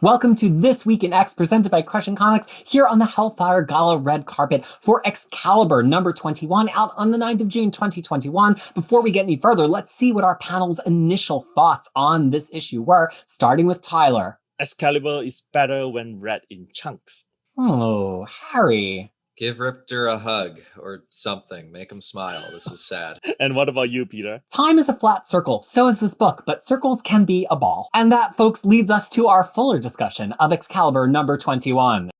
Welcome to This Week in X, presented by Crushing Comics, here on the Hellfire Gala red carpet for Excalibur number 21, out on the 9th of June, 2021. Before we get any further, let's see what our panel's initial thoughts on this issue were, starting with Tyler. Excalibur is better when read in chunks. Oh, Harry. Give Riptor a hug or something. Make him smile. This is sad. And what about you, Peter? Time is a flat circle, so is this book, but circles can be a ball. And that, folks, leads us to our fuller discussion of Excalibur number 21.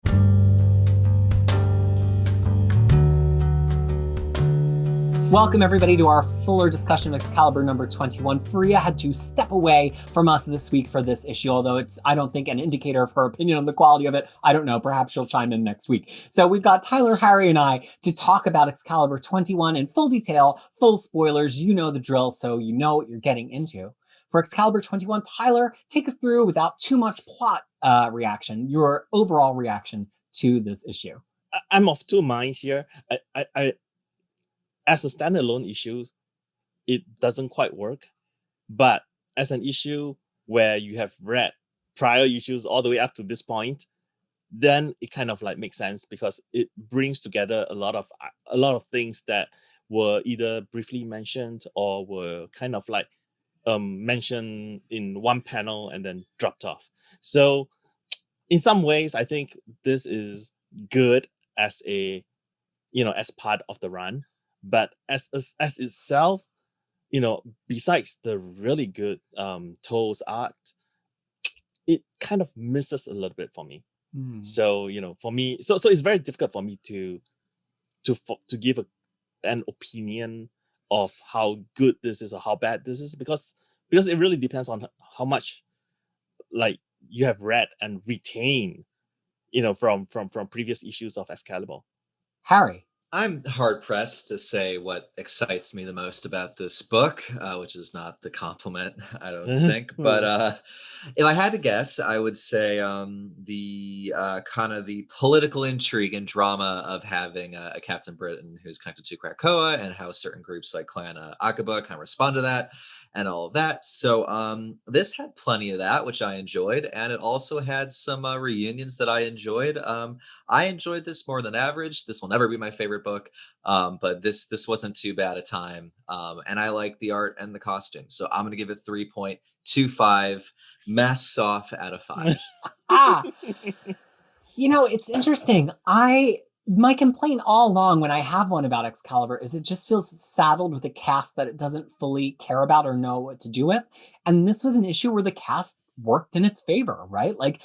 Welcome, everybody, to our fuller discussion of Excalibur number 21. Faria had to step away from us this week for this issue, although it's, I don't think, an indicator of her opinion on the quality of it. I don't know. Perhaps she'll chime in next week. So we've got Tyler, Harry, and I to talk about Excalibur 21 in full detail, full spoilers. You know the drill, so you know what you're getting into. For Excalibur 21, Tyler, take us through, without too much plot reaction, your overall reaction to this issue. I'm of two minds here. I as a standalone issue, it doesn't quite work. But as an issue where you have read prior issues all the way up to this point, then it kind of like makes sense because it brings together a lot of things that were either briefly mentioned or were kind of like mentioned in one panel and then dropped off. So in some ways, I think this is good as as part of the run. But as itself, besides the really good Toe's art, it kind of misses a little bit for me. So for me, so it's very difficult for me to give an opinion of how good this is or how bad this is because it really depends on how much like you have read and retained, from previous issues of Excalibur. Harry. I'm hard-pressed to say what excites me the most about this book, which is not the compliment, I don't think. But if I had to guess, I would say the kind of the political intrigue and drama of having a Captain Britain who's connected to Krakoa and how certain groups like Clan Akaba kind of respond to that and all of that. So this had plenty of that, which I enjoyed. And it also had some reunions that I enjoyed. I enjoyed this more than average. This will never be my favorite book, but this wasn't too bad a time. And I like the art and the costume. So I'm going to give it 3.25 masks off out of 5. It's interesting. My complaint all along when I have one about Excalibur is it just feels saddled with a cast that it doesn't fully care about or know what to do with. And this was an issue where the cast worked in its favor, right? Like,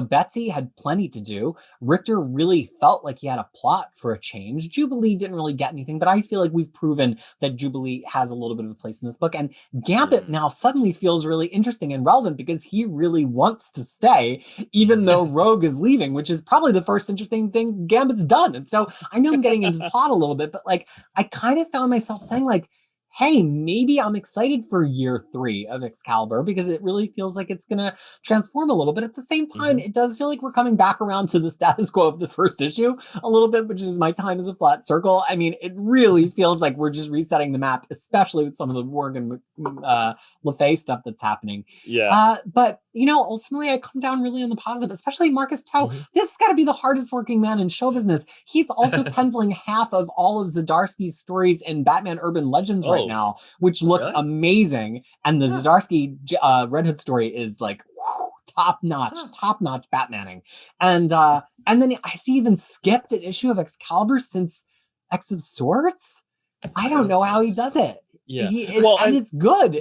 Betsy had plenty to do. Richter really felt like he had a plot for a change. Jubilee didn't really get anything, but I feel like we've proven that Jubilee has a little bit of a place in this book. And Gambit now suddenly feels really interesting and relevant because he really wants to stay, even though Rogue is leaving, which is probably the first interesting thing Gambit's done. And so I know I'm getting into the plot a little bit, but like, I kind of found myself saying like, hey, maybe I'm excited for year 3 of Excalibur because it really feels like it's going to transform a little bit. At the same time, it does feel like we're coming back around to the status quo of the first issue a little bit, which is my time as a flat circle. I mean, it really feels like we're just resetting the map, especially with some of the Morgan Le Fay stuff that's happening. Yeah. But, ultimately I come down really on the positive, especially Marcus Toe. This has got to be the hardest working man in show business. He's also penciling half of all of Zdarsky's stories in Batman Urban Legends right now, which looks amazing. And the Zdarsky Red Hood story is like top notch Batmaning. And then I see even skipped an issue of Excalibur since X of Swords. I don't know how he does it. Yeah, it's good.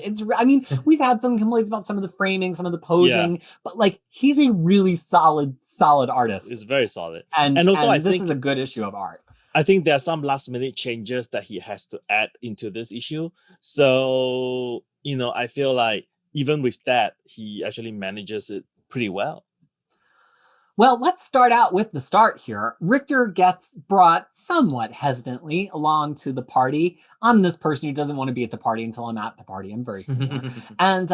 We've had some complaints about some of the framing, some of the posing, but like he's a really solid artist. It's very solid. And also I think this is a good issue of art. I think there are some last minute changes that he has to add into this issue. So, I feel like even with that, he actually manages it pretty well. Well, let's start out with the start here. Richter gets brought somewhat hesitantly along to the party. I'm this person who doesn't want to be at the party until I'm at the party. I'm very similar. And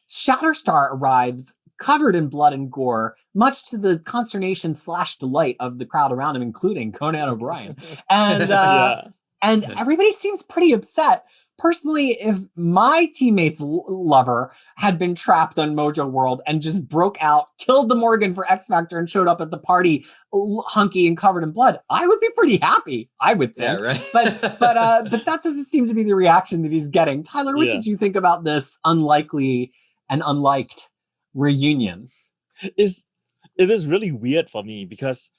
Shatterstar arrived covered in blood and gore, much to the consternation / delight of the crowd around him, including Conan O'Brien. And and everybody seems pretty upset. personally, if my teammate's lover had been trapped on Mojo World and just broke out, killed the Morgan for X Factor, and showed up at the party hunky and covered in blood, I would be pretty happy, I would think. Yeah, right. but that doesn't seem to be the reaction that he's getting. Tyler, what did you think about this unlikely and unliked reunion? It is really weird for me because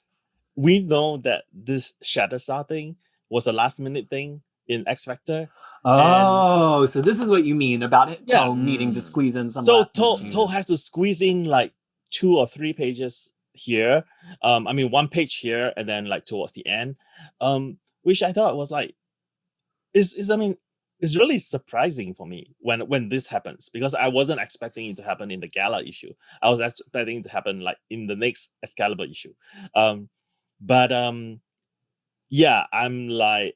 we know that this Shatterstar thing was a last minute thing in X Factor. Oh, so this is what you mean about it, Toe needing to squeeze in some. So Toe has to squeeze in like 2 or 3 pages here. I mean 1 page here and then like towards the end. Which I thought was like it's really surprising for me when this happens, because I wasn't expecting it to happen in the Gala issue. I was expecting it to happen like in the next Excalibur issue. But yeah, I'm like,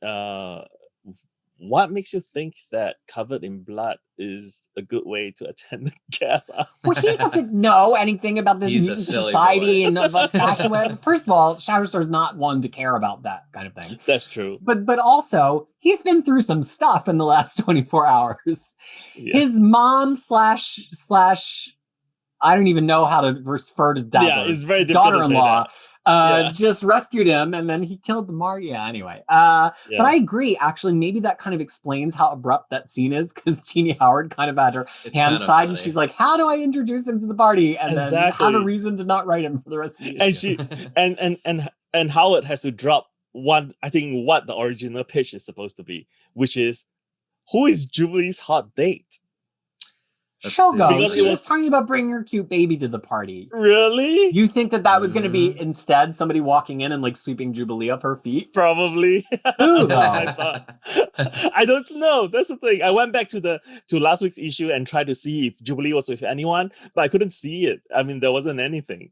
what makes you think that covered in blood is a good way to attend the Gala? Well, he doesn't know anything about this mutant society and about fashion. First of all, Shatterstar's not one to care about that kind of thing. That's true. But also, he's been through some stuff in the last 24 hours. Yeah. His mom slash I don't even know how to refer to Dazzler. Yeah, it's very difficult daughter-in-law. Just rescued him, and then he killed the anyway. But I agree, actually, maybe that kind of explains how abrupt that scene is, because Teenie Howard kind of had her hands tied, and she's like, how do I introduce him to the party? And then have a reason to not write him for the rest of the issue. And Howard has to drop what the original pitch is supposed to be, which is, who is Jubilee's hot date? Shogo. She was talking about bringing her cute baby to the party. Really? You think that was going to be instead somebody walking in and like sweeping Jubilee off her feet? Probably. Who though? I don't know. That's the thing. I went back to last week's issue and tried to see if Jubilee was with anyone, but I couldn't see it. I mean, there wasn't anything.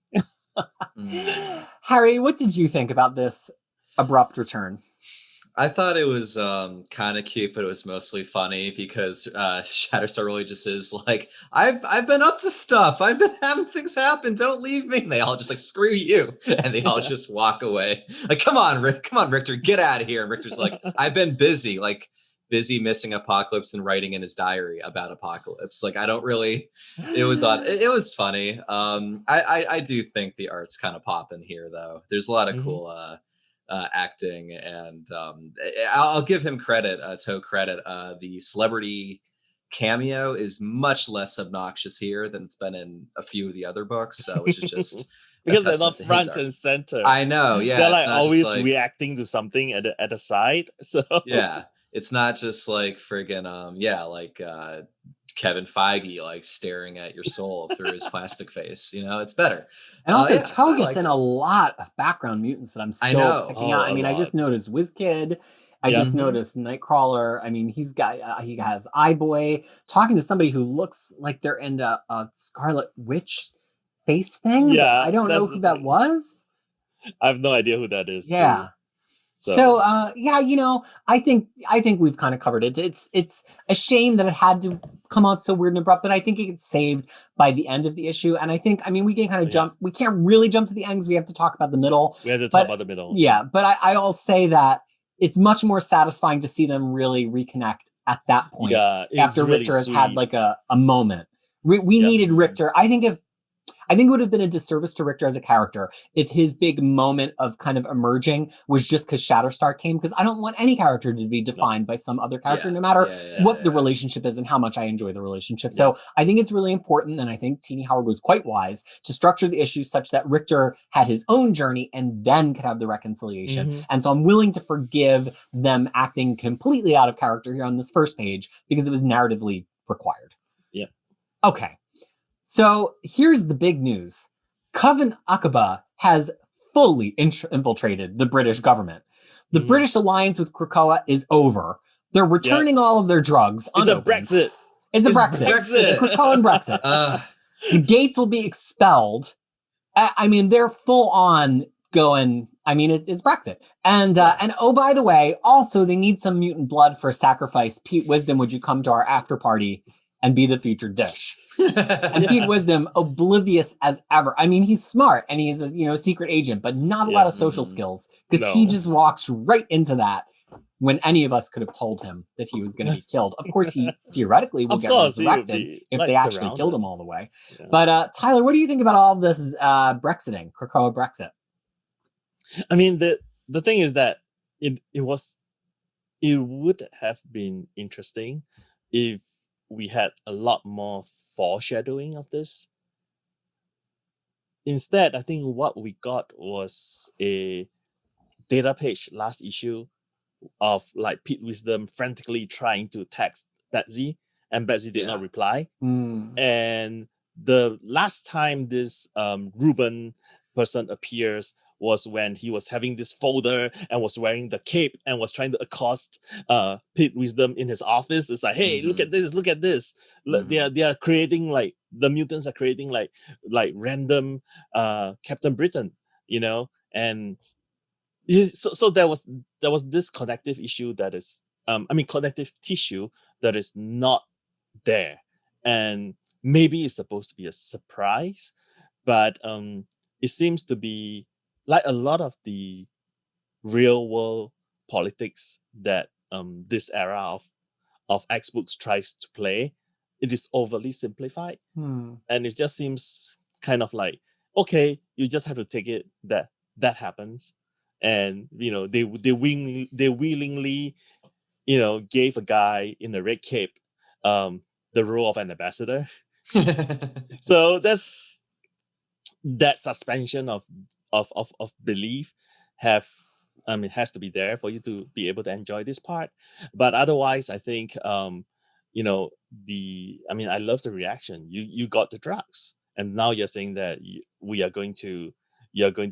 Harry, what did you think about this abrupt return? I thought it was kind of cute, but it was mostly funny because Shatterstar really just is like, I've been up to stuff. I've been having things happen. Don't leave me. And they all just like, screw you. And they all just walk away. Like, come on, Richter, get out of here. And Richter's like, I've been busy missing Apocalypse and writing in his diary about Apocalypse. Like, I don't really, it was funny. I do think the art's kind of popping here though. There's a lot of cool acting, and I'll give him credit, Toe credit. The celebrity cameo is much less obnoxious here than it's been in a few of the other books, which is just because they're not front and center. I know, yeah. They're like always reacting to something at the side. So yeah, it's not just like friggin' Kevin Feige like staring at your soul through his plastic face. You know, it's better. And also, Toe gets in a lot of background mutants that I'm still picking out. I mean, I just noticed WizKid. I just noticed Nightcrawler. I mean, he has Eye-Boy talking to somebody who looks like they're in a Scarlet Witch face thing. Yeah, I don't know who that was. I have no idea who that is. Yeah. Too. So you know, I think we've kind of covered it. It's a shame that it had to come out so weird and abrupt, but I think it gets saved by the end of the issue. And I think, I mean, we can kind of jump. We can't really jump to the ends. We have to talk about the middle. We have to talk about the middle. Yeah, but I'll say that it's much more satisfying to see them really reconnect at that point. Yeah, after really Richter has had like a moment. We needed Richter. I think it would have been a disservice to Richter as a character if his big moment of kind of emerging was just because Shatterstar came, because I don't want any character to be defined by some other character, no matter what the relationship is and how much I enjoy the relationship. So I think it's really important, and I think Teenie Howard was quite wise to structure the issue such that Richter had his own journey and then could have the reconciliation. And so I'm willing to forgive them acting completely out of character here on this first page because it was narratively required. Yeah. Okay. So here's the big news. Coven Aqaba has fully infiltrated the British government. The British alliance with Krakoa is over. They're returning all of their drugs. It's a Brexit. It's a Brexit. It's a Krakoan Brexit. The gates will be expelled. I mean, they're full on going. I mean, it's Brexit. And oh, by the way, also they need some mutant blood for sacrifice. Pete Wisdom, would you come to our after party and be the featured dish? And Pete Wisdom, oblivious as ever. I mean, he's smart and he's a secret agent, but not a lot of social skills, because he just walks right into that when any of us could have told him that he was going to be killed. Of course, he theoretically will Of get course, he would resurrected be if like they actually killed surrounded. him all the way. Yeah. But Tyler, what do you think about all of this Brexiting, Krakoa Brexit? I mean, the thing is that it would have been interesting if we had a lot more foreshadowing of this. Instead, I think what we got was a data page last issue of like Pete Wisdom frantically trying to text Betsy, and Betsy did not reply. And the last time this Ruben person appears was when he was having this folder and was wearing the cape and was trying to accost Pete Wisdom in his office. It's like, hey, look at this, look at this. They are creating like, the mutants are creating like random Captain Britain, you know, and so there was this connective issue that is connective tissue that is not there, and maybe it's supposed to be a surprise, but it seems to be like a lot of the real world politics that this era of X books tries to play. It is overly simplified, and it just seems kind of like, okay, you just have to take it that happens. And you know, they willingly, you know, gave a guy in a red cape the role of an ambassador. So that's that suspension of belief has to be there for you to be able to enjoy this part. But otherwise, I think you know, I love the reaction. You got the drugs, and now you're saying that you're going to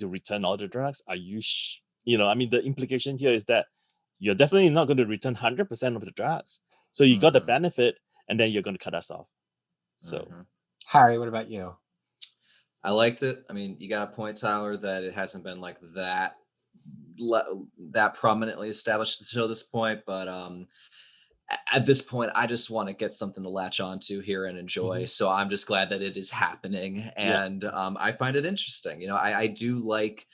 return all the drugs. Are you you know, I mean, the implication here is that you're definitely not going to return 100% of the drugs. So you got the benefit, and then you're going to cut us off. So Harry, what about you? I liked it. I mean, you got a point, Tyler, that it hasn't been like that prominently established until this point, but at this point, I just want to get something to latch onto here and enjoy. So I'm just glad that it is happening, and I find it interesting. You know, I do like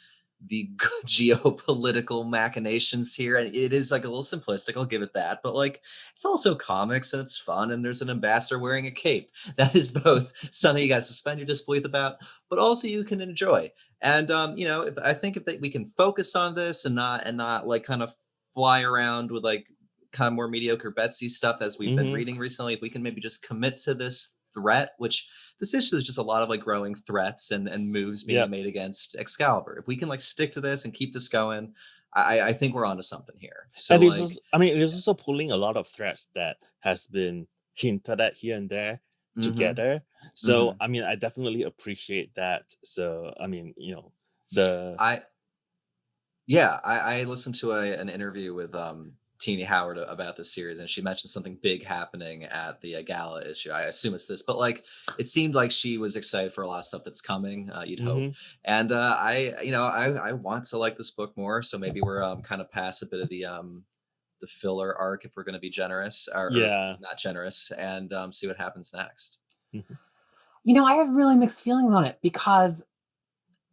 the geopolitical machinations here, and it is like a little simplistic, I'll give it that, but like, it's also comics and it's fun, and there's an ambassador wearing a cape. That is both something you got to suspend your disbelief about, but also you can enjoy. And you know, I think if we can focus on this and not like kind of fly around with like kind of more mediocre Betsy stuff as we've been reading recently, if we can maybe just commit to this threat, which this issue is just a lot of like growing threats and moves being made against Excalibur. If we can like stick to this and keep this going, I think we're onto something here. So, and like, also, I mean, it is also pulling a lot of threats that has been hinted at here and there together. So I mean, I definitely appreciate that. So I mean, you know, I listened to an interview with Teeny Howard about this series, and she mentioned something big happening at the Gala issue. I assume it's this, but like, it seemed like she was excited for a lot of stuff that's coming. You'd hope, and I want to like this book more. So maybe we're kind of past a bit of the filler arc, if we're going to be generous, or not generous, and see what happens next. You know, I have really mixed feelings on it, because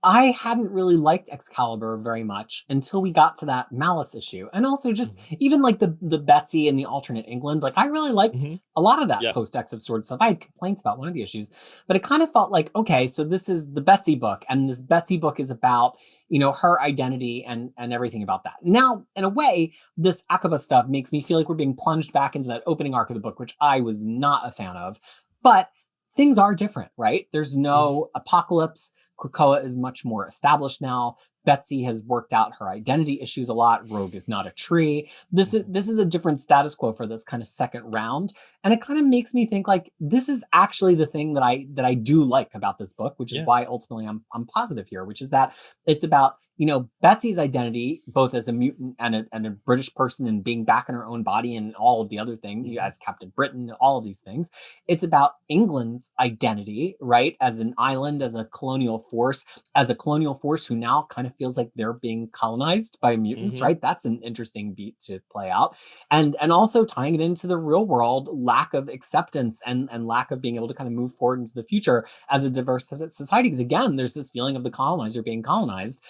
I hadn't really liked Excalibur very much until we got to that Malice issue. And also just even like the Betsy and the alternate England, like I really liked a lot of that post-X of Swords stuff. I had complaints about one of the issues, but it kind of felt like, okay, so this is the Betsy book, and this Betsy book is about, you know, her identity and everything about that. Now, in a way, this Akaba stuff makes me feel like we're being plunged back into that opening arc of the book, which I was not a fan of. But things are different, right? There's no apocalypse. Krakoa is much more established now. Betsy has worked out her identity issues a lot. Rogue is not a tree. This is a different status quo for this kind of second round. And it kind of makes me think like, this is actually the thing that I do like about this book, which is why ultimately I'm positive here, which is that it's about, you know, Betsy's identity, both as a mutant and a British person, and being back in her own body and all of the other things, as Captain Britain, all of these things. It's about England's identity, right? As an island, as a colonial force who now kind of feels like they're being colonized by mutants, right? That's an interesting beat to play out. And also tying it into the real world lack of acceptance and lack of being able to kind of move forward into the future as a diverse society. Because again, there's this feeling of the colonizer being colonized.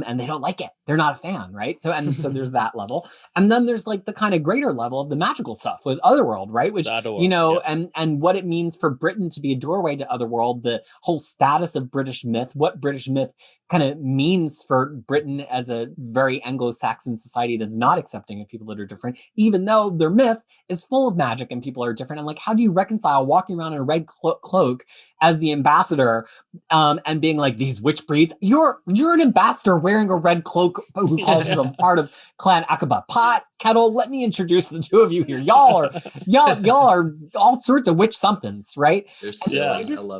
and they don't like it. They're not a fan, right? So there's that level. And then there's like the kind of greater level of the magical stuff with Otherworld, right? Which, and what it means for Britain to be a doorway to Otherworld, the whole status of British myth, what British myth kind of means for Britain as a very Anglo-Saxon society that's not accepting of people that are different, even though their myth is full of magic and people are different. And like, how do you reconcile walking around in a red cloak as the ambassador and being like, these witch breeds? You're an ambassador wearing a red cloak who calls yourself part of Clan Aqaba. Pot, kettle, let me introduce the two of you here. Y'all are all sorts of witch somethings, right?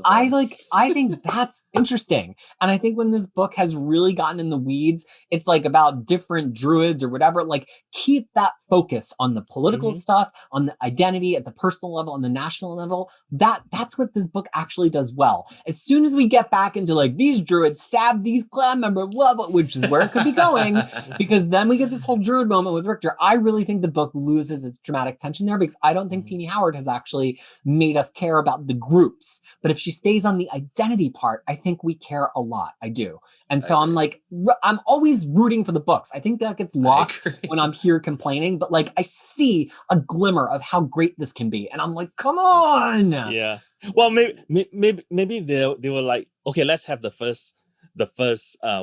I think that's interesting. And I think when this book has really gotten in the weeds, it's like about different druids or whatever, like keep that focus on the political stuff, on the identity at the personal level, on the national level. That's what this book actually does well. As soon as we get back into like these druids stabbed these clan members, which is where it could be going, because then we get this whole druid moment with Richter. I really think the book loses its dramatic tension there because I don't think Teenie Howard has actually made us care about the groups. But if she stays on the identity part, I think we care a lot. I do. And so I'm like, I'm always rooting for the books. I think that gets lost when I'm here complaining, but like I see a glimmer of how great this can be. And I'm like, come on. Yeah. Well, maybe they were like, okay, let's have the first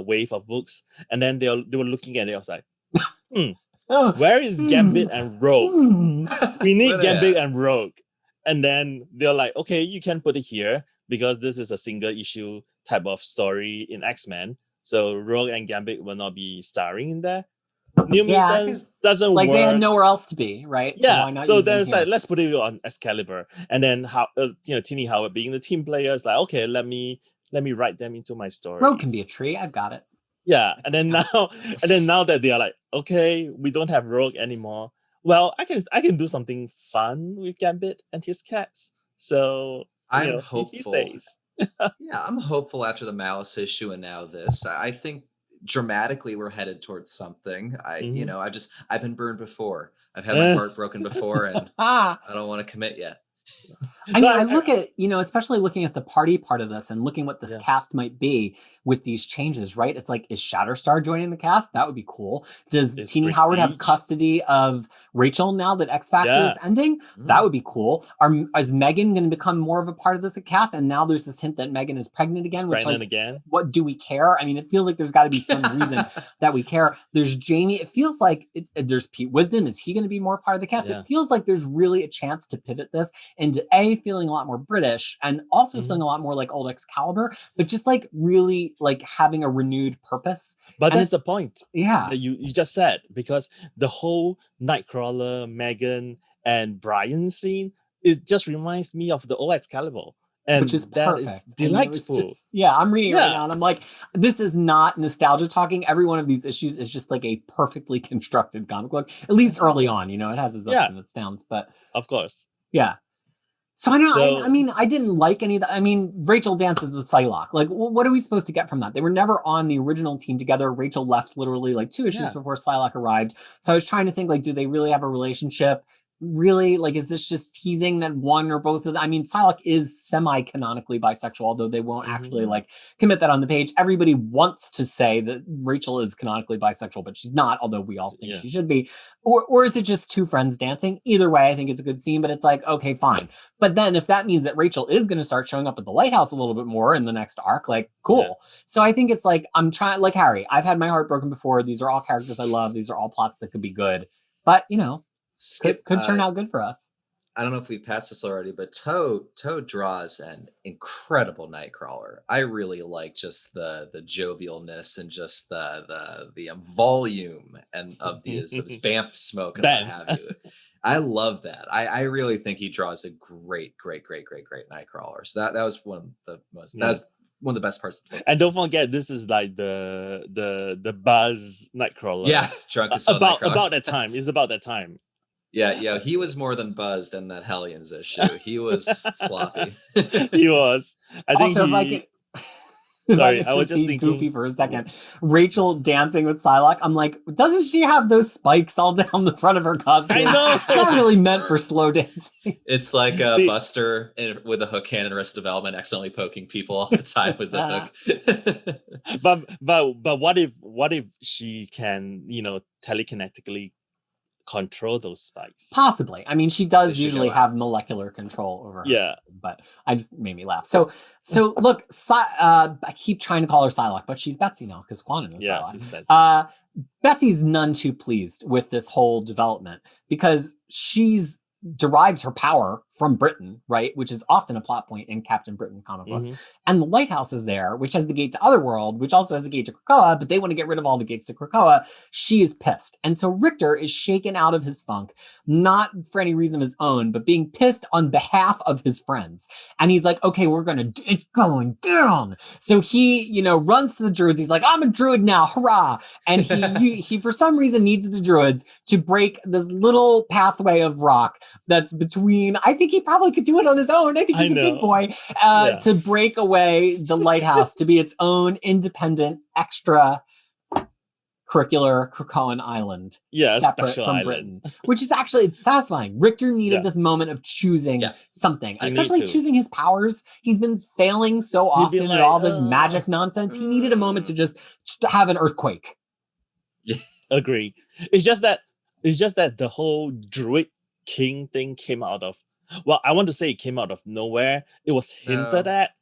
wave of books. And then they were looking at it. I was like, where is Gambit and Rogue? We need Gambit and Rogue. And then they're like, okay, you can put it here because this is a single issue type of story in X-Men. So Rogue and Gambit will not be starring in there. New Mutants doesn't work. They had nowhere else to be, right? Yeah. So then it's like, let's put it on Excalibur. And then Teenie Howard being the team player is like, okay, let me write them into my story. Rogue can be a tree. I've got it. Yeah. And then now that they are like, okay, we don't have Rogue anymore. Well, I can do something fun with Gambit and his cats. So I'm hopeful. He stays. Yeah, I'm hopeful after the Malice issue and now this. I think dramatically we're headed towards something. I've been burned before. I've had my heart broken before, and I don't want to commit yet. I mean, I look at, especially looking at the party part of this and looking what this cast might be with these changes, right? It's like, is Shatterstar joining the cast? That would be cool. Does Teenie Howard have custody of Rachel now that X Factor is ending? That would be cool. Is Megan going to become more of a part of this cast? And now there's this hint that Megan is pregnant again, what do we care? I mean, it feels like there's got to be some reason that we care. There's Jamie. It feels like there's Pete Wisdom. Is he going to be more part of the cast? It feels like there's really a chance to pivot this into feeling a lot more British and also feeling a lot more like old Excalibur, but just like really like having a renewed purpose. But that's the point. Yeah. That you just said, because the whole Nightcrawler, Megan, and Brian scene, it just reminds me of the old Excalibur. And which is that perfect. is delightful. I'm reading it right now and I'm like, this is not nostalgia talking. Every one of these issues is just like a perfectly constructed comic book, at least early on. It has its ups and its downs, but of course. Yeah. So I don't know. I mean, I didn't like any of that. I mean, Rachel dances with Psylocke. Like, what are we supposed to get from that? They were never on the original team together. Rachel left literally like 2 issues before Psylocke arrived. So I was trying to think, like, do they really have a relationship? Really, like, is this just teasing that one or both of them? I mean, Psylocke is semi-canonically bisexual, although they won't actually like commit that on the page. Everybody wants to say that Rachel is canonically bisexual, but she's not, although we all think she should be. Or is it just two friends dancing? Either way, I think it's a good scene, but it's like, okay, fine. But then if that means that Rachel is going to start showing up at the lighthouse a little bit more in the next arc, like, cool. Yeah. So I think it's like, I'm trying, like Harry, I've had my heart broken before. These are all characters I love. These are all plots that could be good. But, could turn out good for us. I don't know if we passed this already, but Toad draws an incredible Nightcrawler. I really like just the jovialness and just the volume and of this Banff smoke and what have you. I love that. I really think he draws a great Nightcrawler. So that was one of the most. That was one of the best parts of the book. And don't forget, this is like the Buzz Nightcrawler. Yeah, drunk as about that time. It's about that time. Yeah, he was more than buzzed in that Hellions issue. He was sloppy. He was. I think I was just thinking goofy for a second. Rachel dancing with Psylocke. I'm like, doesn't she have those spikes all down the front of her costume? I know. It's not really meant for slow dancing. It's like Buster with a hook hand in Arrested Development accidentally poking people all the time with the hook. But what what if she can, telekinetically control those spikes? Possibly. I mean, she does They should usually go have molecular control over her. Yeah. But I just made me laugh. So look, I keep trying to call her Psylocke, but she's Betsy now because Quantum is Yeah, Psylocke. she's Betsy. Betsy's none too pleased with this whole development because she's derives her power from Britain, right? Which is often a plot point in Captain Britain comic books. And the lighthouse is there, which has the gate to Otherworld, which also has the gate to Krakoa, but they want to get rid of all the gates to Krakoa. She is pissed. And so Richter is shaken out of his funk, not for any reason of his own, but being pissed on behalf of his friends. And he's like, okay, it's going down. So he, runs to the druids. He's like, I'm a druid now, hurrah. And he for some reason needs the druids to break this little pathway of rock that's between, I think he probably could do it on his own. I think he's a big boy, to break away the lighthouse to be its own independent, extra curricular Krakoan island, separate from island. Britain, which is actually, it's satisfying. Richter needed this moment of choosing something, especially choosing his powers. He's been failing so often at all this magic nonsense. He needed a moment to just have an earthquake. Agree. It's just that the whole druid king thing came out of, well, I want to say it came out of nowhere. It was hinted at.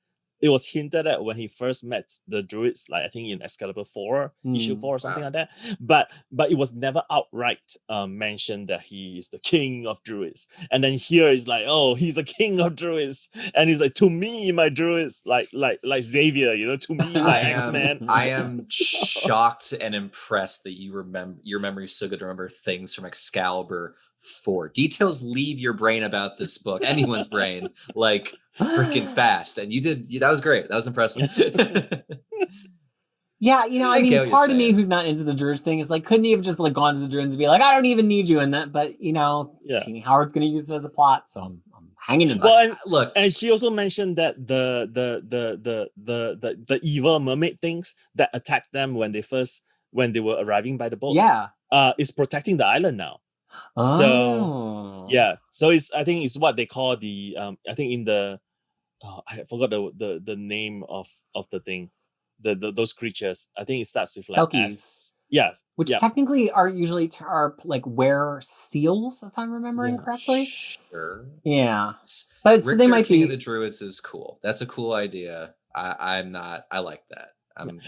It was hinted at when he first met the druids, like I think in Excalibur 4, issue 4 or something like that. But it was never outright mentioned that he is the king of druids. And then here is like, oh, he's a king of druids, and he's like, to me, my druids, like Xavier, to me, my X-Men. I am shocked and impressed that your memory is so good to remember things from Excalibur 4. Details leave your brain about this book, anyone's brain, like freaking fast. And that was great. That was impressive. Yeah, I mean, part of me who's not into the Druids thing is like, couldn't he have just like gone to the Druids and be like, I don't even need you in that? But Steenie Howard's going to use it as a plot, so I'm hanging in there. Well, and she also mentioned that the evil mermaid things that attacked them when they were arriving by the boat, is protecting the island now. So I think it's what they call the I think in the I forgot the name of the thing, those creatures. I think it starts with like Selkies. Which technically are usually like were seals, if I'm remembering correctly. Sure. Yeah, but Richter, so they might King be. of the Druids is cool. That's a cool idea. I'm not. I like that.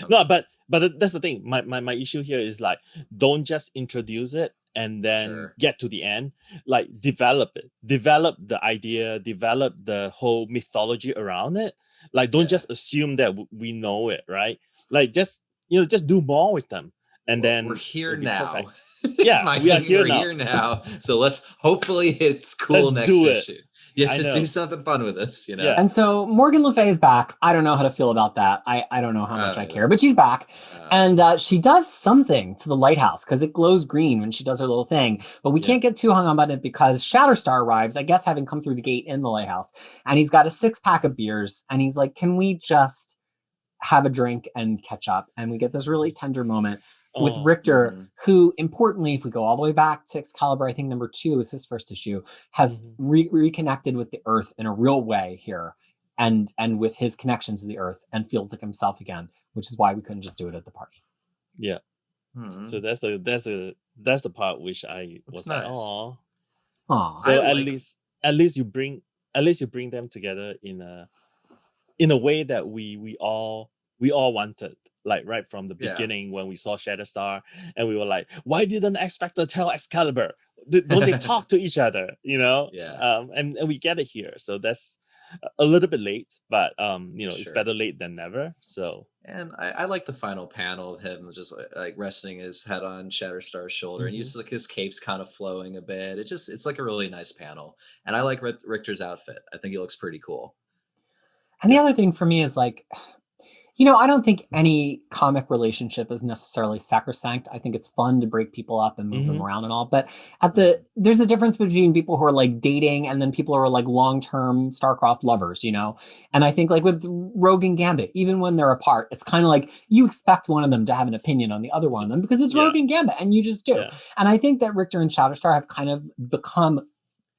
No, but that's the thing. My issue here is like, don't just introduce it and then get to the end. Like, develop the idea, develop the whole mythology around it. Like, don't just assume that we know it, right? Like, just do more with them. And then we're here now. Yeah, we are here now. So hopefully it's cool next issue. Yeah, just do something fun with this, Yeah. And so Morgan Le Fay is back. I don't know how to feel about that. I don't know how much I care, but she's back. And she does something to the lighthouse because it glows green when she does her little thing. But we can't get too hung up on it because Shatterstar arrives, I guess having come through the gate in the lighthouse. And he's got a 6-pack of beers. And he's like, can we just have a drink and catch up? And we get this really tender moment with Richter, who, importantly, if we go all the way back to Excalibur, I think number 2 is his first issue, has reconnected with the Earth in a real way here, and with his connections to the Earth, and feels like himself again, which is why we couldn't just do it at the party. Yeah. So that's the part which I was like, nice. Aww. So at least you bring them together in a way that we all wanted. Like right from the beginning when we saw Shatterstar and we were like, why didn't X Factor tell Excalibur? Don't they talk to each other? And we get it here. So that's a little bit late, but it's better late than never. So, and I like the final panel of him just like resting his head on Shatterstar's shoulder, and you see like his cape's kind of flowing a bit. It's like a really nice panel, and I like Richter's outfit. I think he looks pretty cool. And the other thing for me is like, I don't think any comic relationship is necessarily sacrosanct. I think it's fun to break people up and move them around and all. But there's a difference between people who are like dating and then people who are like long-term star-crossed lovers, And I think like with Rogue and Gambit, even when they're apart, it's kind of like you expect one of them to have an opinion on the other one of them because it's Rogue and Gambit, and you just do. Yeah. And I think that Richter and Shatterstar have kind of become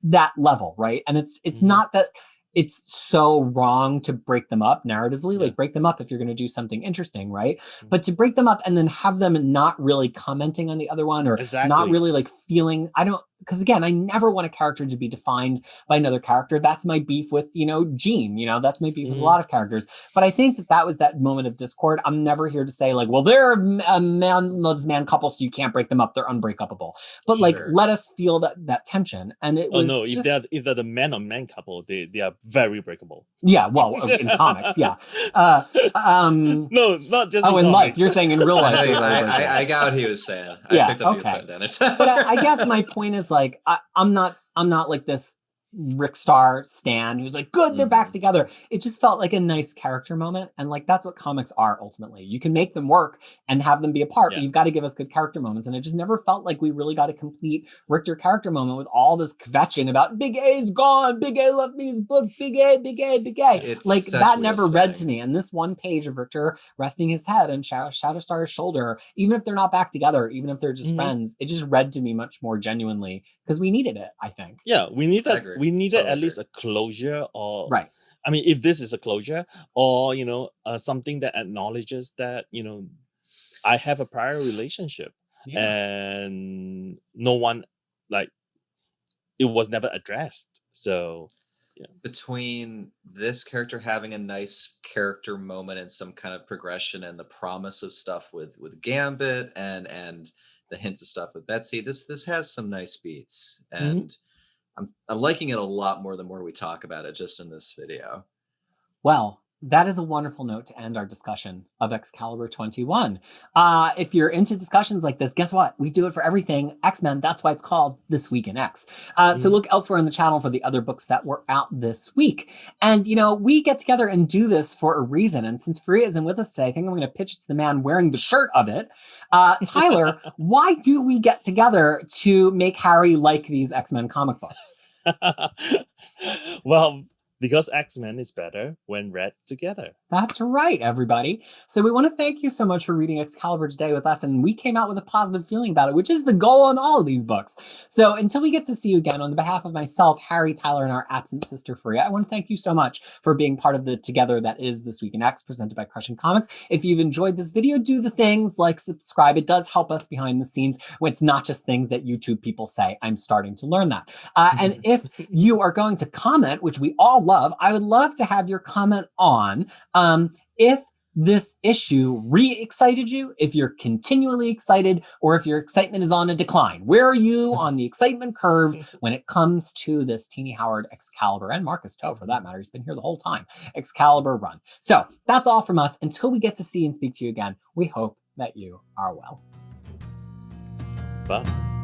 that level, right? And it's not that it's so wrong to break them up narratively. Like, break them up if you're going to do something interesting, right? But to break them up and then have them not really commenting on the other one, or not really like feeling, because again, I never want a character to be defined by another character. That's my beef with, Jean, that's my beef with a lot of characters. But I think that was that moment of discord. I'm never here to say like, well, they're a man loves man couple, so you can't break them up. They're unbreakable. But like, let us feel that tension. And it was if they're the man on man couple, they are very breakable. Yeah, well, in comics, yeah. No, not just in life. You're saying in real life. I got what he was saying. Yeah, I picked up the but I guess my point is like, I'm not like this Rick Star stan who's like, good, they're back together. It just felt like a nice character moment. And like, that's what comics are ultimately. You can make them work and have them be apart, but you've got to give us good character moments. And it just never felt like we really got a complete Richter character moment with all this kvetching about Big A's gone, Big A left me his book, Big A, Big A, Big A. It's like that never read to me. And this one page of Richter resting his head on Shatterstar's shoulder, even if they're not back together, even if they're just friends, it just read to me much more genuinely because we needed it, I think. Yeah, we needed at least a closure, or right. I mean, if this is a closure, or something that acknowledges that I have a prior relationship, and no one, like, it was never addressed. So between this character having a nice character moment and some kind of progression, and the promise of stuff with Gambit and the hints of stuff with Betsy, this has some nice beats, and I'm liking it a lot more the more we talk about it just in this video. Well, that is a wonderful note to end our discussion of Excalibur 21. If you're into discussions like this, guess what? We do it for everything X-Men. That's why it's called This Week in X. So look elsewhere in the channel for the other books that were out this week. And, we get together and do this for a reason. And since Faria isn't with us today, I think I'm going to pitch it to the man wearing the shirt of it. Tyler, why do we get together to make Harry like these X-Men comic books? Well, because X-Men is better when read together. That's right, everybody. So we want to thank you so much for reading Excalibur today with us. And we came out with a positive feeling about it, which is the goal on all of these books. So until we get to see you again, on the behalf of myself, Harry, Tyler, and our absent sister, Faria, I want to thank you so much for being part of the together that is This Week in X, presented by Crushing Comics. If you've enjoyed this video, do the things like subscribe. It does help us behind the scenes when it's not just things that YouTube people say. I'm starting to learn that. And if you are going to comment, which we all love, I would love to have your comment on if this issue re-excited you, if you're continually excited, or if your excitement is on a decline. Where are you on the excitement curve when it comes to this Teenie Howard Excalibur, and Marcus Toe, for that matter, he's been here the whole time, Excalibur run. So that's all from us. Until we get to see and speak to you again, we hope that you are well. Bye.